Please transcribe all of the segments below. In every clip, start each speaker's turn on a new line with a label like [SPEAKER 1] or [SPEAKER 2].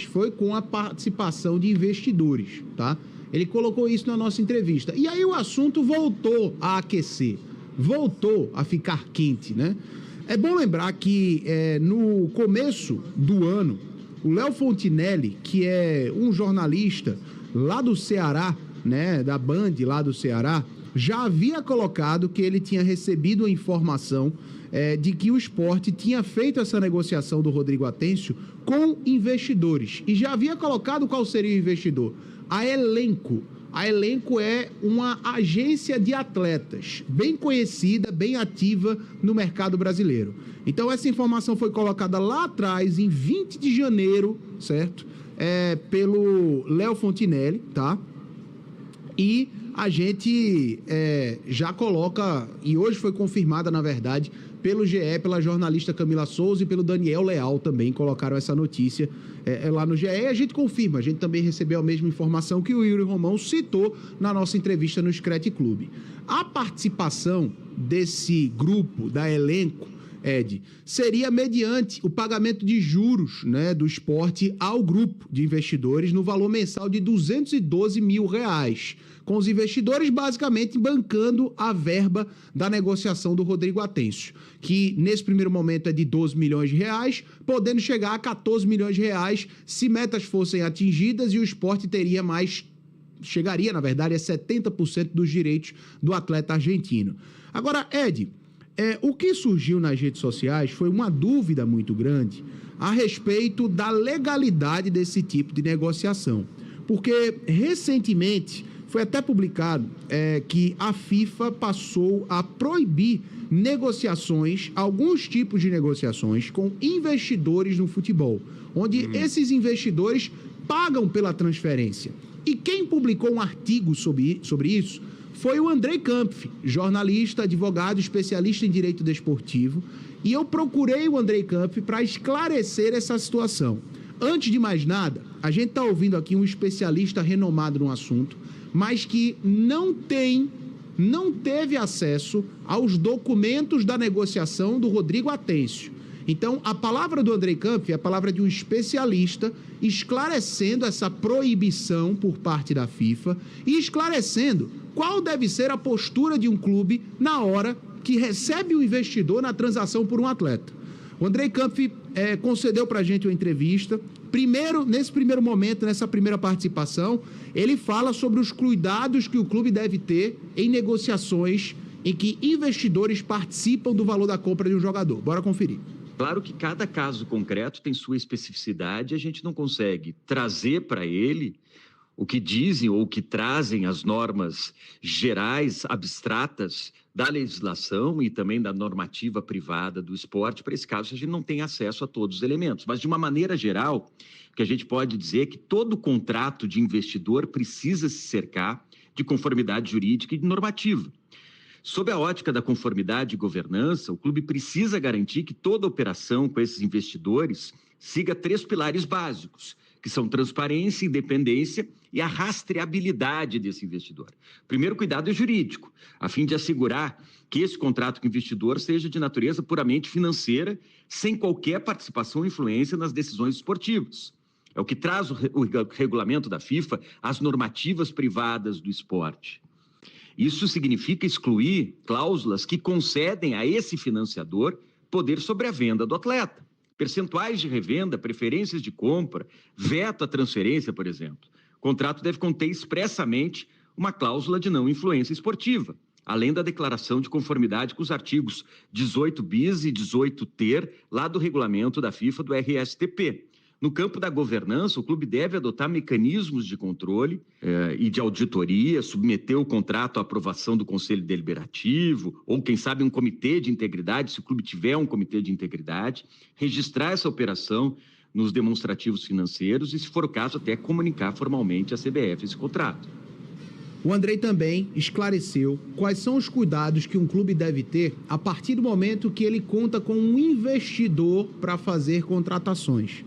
[SPEAKER 1] foi com a participação de investidores, tá? Ele colocou isso na nossa entrevista. E aí o assunto voltou a aquecer, voltou a ficar quente, né? É bom lembrar que no começo do ano, o Léo Fontinelli, que é um jornalista lá do Ceará, né, da Band lá do Ceará, já havia colocado que ele tinha recebido a informação de que o Sport tinha feito essa negociação do Rodrigo Atêncio com investidores. E já havia colocado qual seria o investidor. A Elenco. A Elenco é uma agência de atletas bem conhecida, bem ativa no mercado brasileiro. Então essa informação foi colocada lá atrás, em 20 de janeiro, certo? Pelo Léo Fontinelli, tá? E a gente já coloca, e hoje foi confirmada, na verdade, pelo GE, pela jornalista Camila Souza e pelo Daniel Leal também colocaram essa notícia lá no GE, e a gente confirma, a gente também recebeu a mesma informação que o Yuri Romão citou na nossa entrevista no Screte Clube. A participação desse grupo, da Elenco, Ed, seria mediante o pagamento de juros, né, do Sport ao grupo de investidores no valor mensal de R$212 mil, com os investidores basicamente bancando a verba da negociação do Rodrigo Atêncio, que nesse primeiro momento é de R$12 milhões, podendo chegar a R$14 milhões se metas fossem atingidas, e o Sport teria mais, chegaria na verdade a 70% dos direitos do atleta argentino. Agora, Ed, o que surgiu nas redes sociais foi uma dúvida muito grande a respeito da legalidade desse tipo de negociação. Porque, recentemente, foi até publicado que a FIFA passou a proibir negociações, alguns tipos de negociações com investidores no futebol, onde esses investidores pagam pela transferência. E quem publicou um artigo sobre isso foi o Andrei Kampf, jornalista, advogado, especialista em direito desportivo, e eu procurei o Andrei Kampf para esclarecer essa situação. Antes de mais nada, a gente está ouvindo aqui um especialista renomado no assunto, mas que não teve acesso aos documentos da negociação do Rodrigo Atêncio. Então, a palavra do Andrei Kampf é a palavra de um especialista esclarecendo essa proibição por parte da FIFA e esclarecendo qual deve ser a postura de um clube na hora que recebe o investidor na transação por um atleta. O Andrei Kampf concedeu para a gente uma entrevista. Nesse primeiro momento, nessa primeira participação, ele fala sobre os cuidados que o clube deve ter em negociações em que investidores participam do valor da compra de um jogador. Bora conferir.
[SPEAKER 2] Claro que cada caso concreto tem sua especificidade, a gente não consegue trazer para ele o que dizem ou o que trazem as normas gerais, abstratas da legislação e também da normativa privada do esporte. Para esse caso, a gente não tem acesso a todos os elementos. Mas, de uma maneira geral, o que a gente pode dizer é que todo contrato de investidor precisa se cercar de conformidade jurídica e de normativa. Sob a ótica da conformidade e governança, o clube precisa garantir que toda operação com esses investidores siga 3 pilares básicos, que são transparência, independência e a rastreabilidade desse investidor. Primeiro, cuidado é jurídico, a fim de assegurar que esse contrato com o investidor seja de natureza puramente financeira, sem qualquer participação ou influência nas decisões esportivas. É o que traz o regulamento da FIFA, as normativas privadas do esporte. Isso significa excluir cláusulas que concedem a esse financiador poder sobre a venda do atleta. Percentuais de revenda, preferências de compra, veto à transferência, por exemplo. O contrato deve conter expressamente uma cláusula de não influência esportiva, além da declaração de conformidade com os artigos 18 bis e 18 ter, lá do regulamento da FIFA do RSTP. No campo da governança, o clube deve adotar mecanismos de controle e de auditoria, submeter o contrato à aprovação do Conselho Deliberativo, ou, quem sabe, um comitê de integridade, se o clube tiver um comitê de integridade, registrar essa operação nos demonstrativos financeiros e, se for o caso, até comunicar formalmente à CBF esse contrato.
[SPEAKER 1] O Andrei também esclareceu quais são os cuidados que um clube deve ter a partir do momento que ele conta com um investidor para fazer contratações.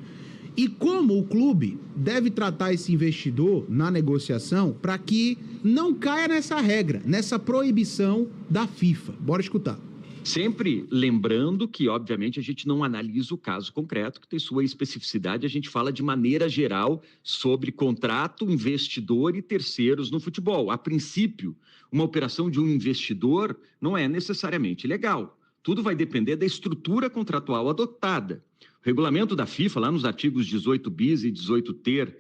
[SPEAKER 1] E como o clube deve tratar esse investidor na negociação para que não caia nessa regra, nessa proibição da FIFA. Bora escutar.
[SPEAKER 2] Sempre lembrando que, obviamente, a gente não analisa o caso concreto, que tem sua especificidade, a gente fala de maneira geral sobre contrato, investidor e terceiros no futebol. A princípio, uma operação de um investidor não é necessariamente legal. Tudo vai depender da estrutura contratual adotada. O regulamento da FIFA, lá nos artigos 18 bis e 18 ter,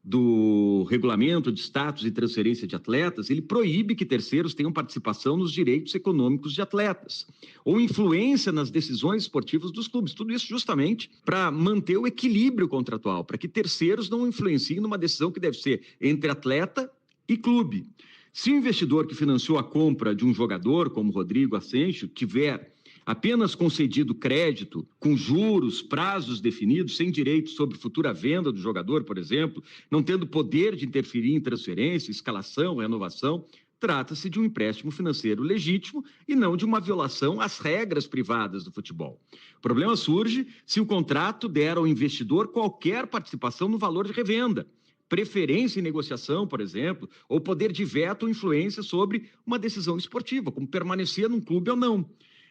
[SPEAKER 2] do regulamento de status e transferência de atletas, ele proíbe que terceiros tenham participação nos direitos econômicos de atletas ou influência nas decisões esportivas dos clubes. Tudo isso justamente para manter o equilíbrio contratual, para que terceiros não influenciem numa decisão que deve ser entre atleta e clube. Se o investidor que financiou a compra de um jogador, como Rodrigo Ascencio, tiver apenas concedido crédito com juros, prazos definidos, sem direito sobre futura venda do jogador, por exemplo, não tendo poder de interferir em transferência, escalação, renovação, trata-se de um empréstimo financeiro legítimo e não de uma violação às regras privadas do futebol. O problema surge se o contrato der ao investidor qualquer participação no valor de revenda, preferência em negociação, por exemplo, ou poder de veto ou influência sobre uma decisão esportiva, como permanecer num clube ou não.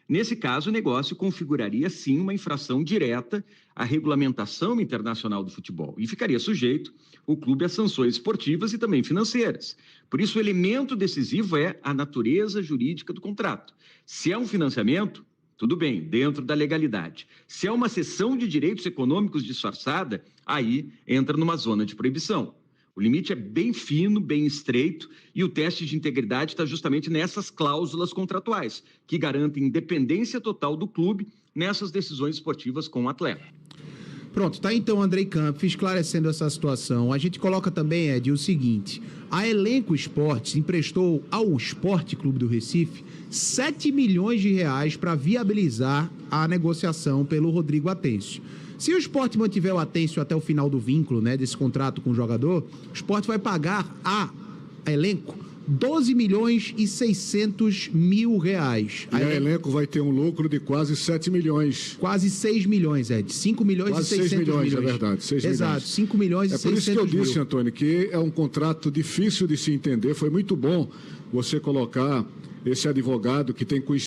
[SPEAKER 2] Nesse caso, o negócio configuraria, sim, uma infração direta à regulamentação internacional do futebol e ficaria sujeito o clube a sanções esportivas e também financeiras. Por isso, o elemento decisivo é a natureza jurídica do contrato. Se é um financiamento, tudo bem, dentro da legalidade. Se é uma cessão de direitos econômicos disfarçada, aí entra numa zona de proibição. O limite é bem fino, bem estreito, e o teste de integridade está justamente nessas cláusulas contratuais, que garantem independência total do clube nessas decisões esportivas com o atleta.
[SPEAKER 1] Pronto, tá então Andrei Campos esclarecendo essa situação. A gente coloca também, Ed, o seguinte: a Elenco Esportes emprestou ao Esporte Clube do Recife 7 milhões de reais para viabilizar a negociação pelo Rodrigo Ascencio. Se o Sport mantiver o Ascencio até o final do vínculo, né, desse contrato com o jogador, o Sport vai pagar a Elenco 12 milhões e 600 mil reais.
[SPEAKER 3] E a Elenco vai ter um lucro de quase 7 milhões.
[SPEAKER 1] Quase 6 milhões, Ed. 5 milhões
[SPEAKER 3] quase
[SPEAKER 1] e 600
[SPEAKER 3] 6 milhões. É
[SPEAKER 1] milhões.
[SPEAKER 3] verdade, 6
[SPEAKER 1] Exato,
[SPEAKER 3] milhões.
[SPEAKER 1] 5 milhões e 600 mil.
[SPEAKER 3] É por isso que eu disse, Antônio, que é um contrato difícil de se entender. Foi muito bom você colocar esse advogado que tem conhecimento